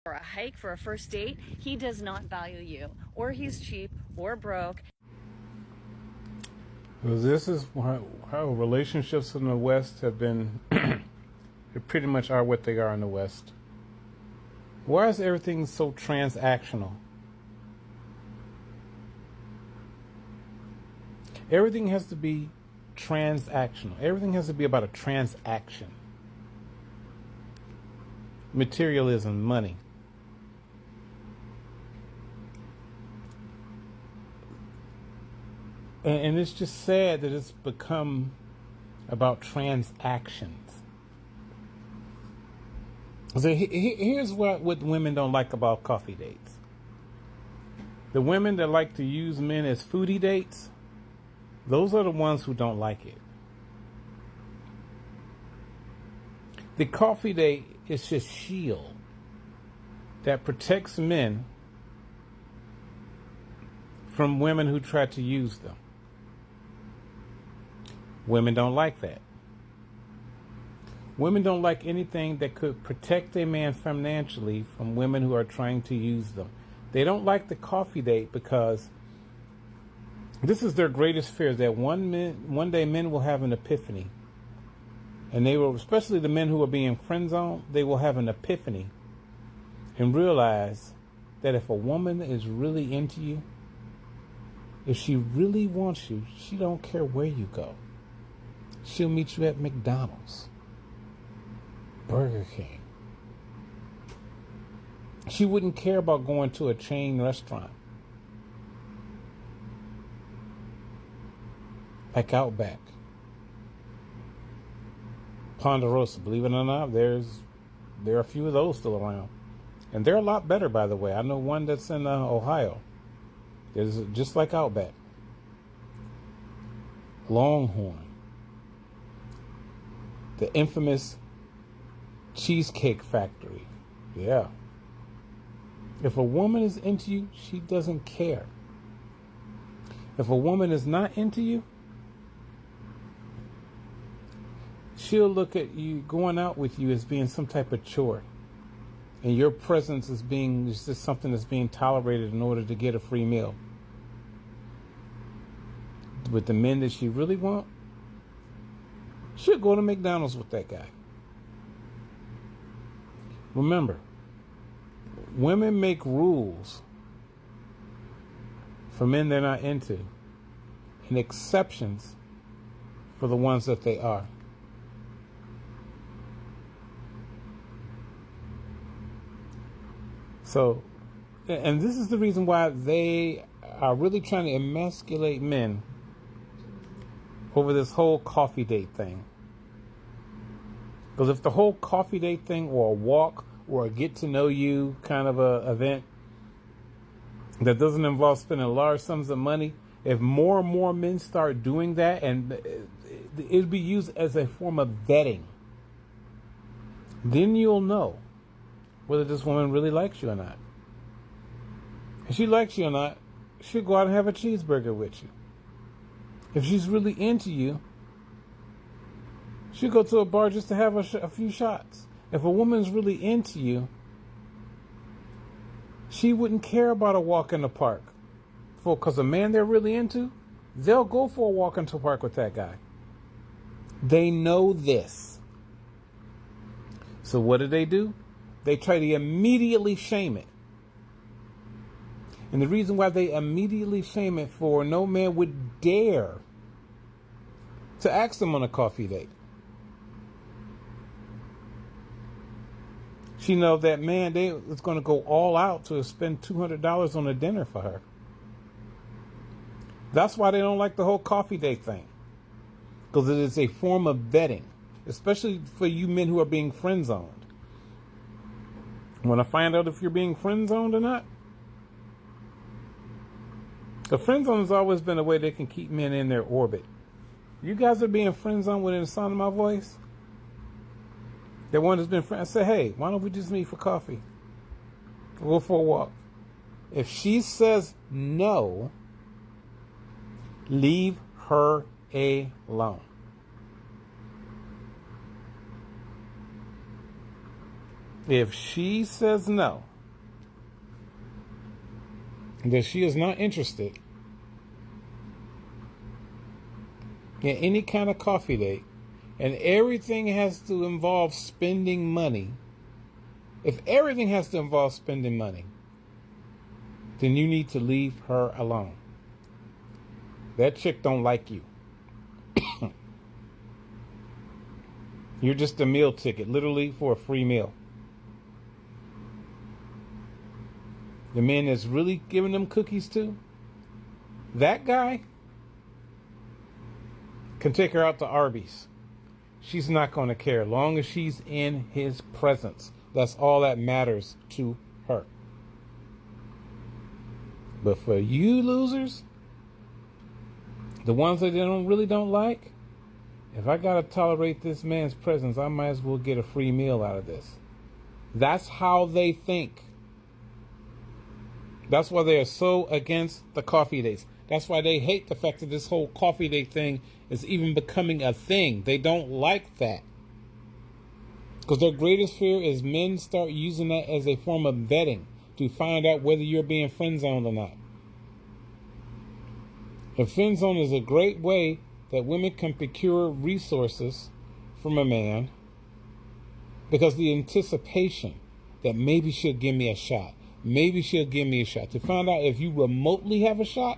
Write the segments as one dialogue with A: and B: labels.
A: or a hike for a first date, he does not value you, or he's cheap or broke.
B: Well, this is how relationships in the West have been. They pretty much are what they are in the West. Why is everything so transactional? Everything has to be transactional. Everything has to be about a transaction. Materialism, money. And it's just sad that it's become about transactions. So here's what women don't like about coffee dates. The women that like to use men as foodie dates, those are the ones who don't like it. The coffee date is just shield that protects men from women who try to use them. Women don't like that. Women don't like anything that could protect a man financially from women who are trying to use them. They don't like the coffee date because this is their greatest fear, that one day men will have an epiphany. And they will, especially the men who are being friend zoned, they will have an epiphany and realize that if a woman is really into you, if she really wants you, she don't care where you go. She'll meet you at McDonald's, Burger King. She wouldn't care about going to a chain restaurant like Outback, Ponderosa. Believe it or not, there are a few of those still around, and they're a lot better, by the way. I know one that's in Ohio. It's just like Outback. Longhorn, the infamous Cheesecake Factory. Yeah. If a woman is into you, she doesn't care. If a woman is not into you, she'll look at you going out with you as being some type of chore. And your presence is just something that's being tolerated in order to get a free meal. With the men that she really wants, she'll go to McDonald's with that guy. Remember, women make rules for men they're not into, and exceptions for the ones that they are. So, and this is the reason why they are really trying to emasculate men over this whole coffee date thing. Because if the whole coffee date thing, or a walk, or a get to know you kind of a event that doesn't involve spending large sums of money, if more and more men start doing that, and it'll be used as a form of vetting, then you'll know whether this woman really likes you or not. If she likes you or not, she'll go out and have a cheeseburger with you. If she's really into you, she'll go to a bar just to have a few shots. If a woman's really into you, she wouldn't care about a walk in the park. Because a man they're really into, they'll go for a walk into the park with that guy. They know this. So what do? They try to immediately shame it. And the reason why they immediately shame it, for no man would dare to ask them on a coffee date. She knows that man is going to go all out to spend $200 on a dinner for her. That's why they don't like the whole coffee date thing. Because it is a form of vetting, especially for you men who are being friend zoned. Want to find out if you're being friend zoned or not? The friend zone has always been a way they can keep men in their orbit. You guys are being friend zoned within the sound of my voice? That one has been friend. I say, hey, why don't we just meet for coffee? Go for a walk. If she says no, leave her alone. If she says no, that she is not interested in any kind of coffee date, and everything has to involve spending money, if everything has to involve spending money, then you need to leave her alone. That chick don't like you. You're just a meal ticket, literally for a free meal. The man that's really giving them cookies to, that guy can take her out to Arby's. She's not going to care. As long as she's in his presence, that's all that matters to her. But for you losers, the ones that they really don't like, if I got to tolerate this man's presence, I might as well get a free meal out of this. That's how they think. That's why they are so against the coffee dates. That's why they hate the fact that this whole coffee date thing is even becoming a thing. They don't like that. Because their greatest fear is men start using that as a form of vetting to find out whether you're being friend zoned or not. A friend zone is a great way that women can procure resources from a man, because the anticipation that maybe she'll give me a shot, maybe she'll give me a shot, to find out if you remotely have a shot,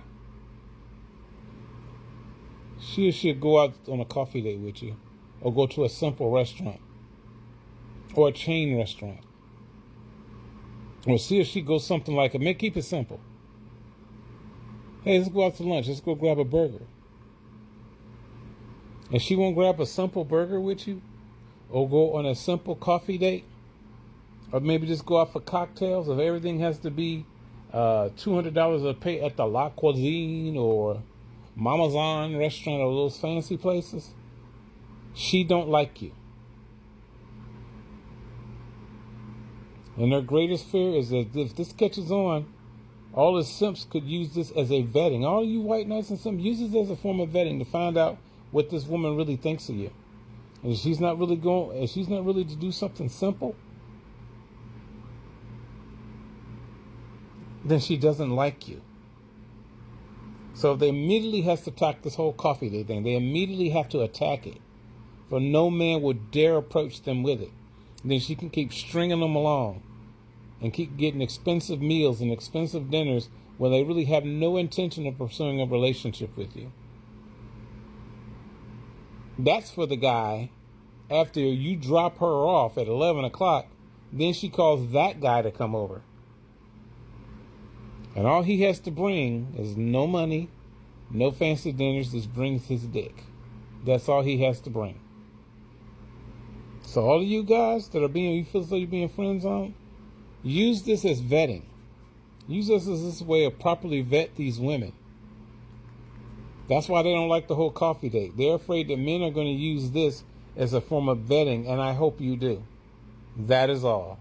B: she or she'll go out on a coffee date with you, or go to a simple restaurant, or a chain restaurant, or see if she goes something like, keep it simple. Hey, let's go out to lunch. Let's go grab a burger. And she won't grab a simple burger with you, or go on a simple coffee date, or maybe just go out for cocktails. If everything has to be $200 a pay at the La Cuisine or Mamazon restaurant or those fancy places, she don't like you. And their greatest fear is that if this catches on, all the simps could use this as a vetting. All you white knights and simps, use this as a form of vetting to find out what this woman really thinks of you. And if she's not really to do something simple, then she doesn't like you. So they immediately has to attack this whole coffee day thing. They immediately have to attack it. For no man would dare approach them with it. And then she can keep stringing them along and keep getting expensive meals and expensive dinners when they really have no intention of pursuing a relationship with you. That's for the guy, after you drop her off at 11 o'clock, then she calls that guy to come over. And all he has to bring is no money, no fancy dinners, just brings his dick. That's all he has to bring. So all of you guys that are you feel as though you're being friend zoned, use this as vetting. Use this as this way of properly vet these women. That's why they don't like the whole coffee date. They're afraid that men are going to use this as a form of vetting, and I hope you do. That is all.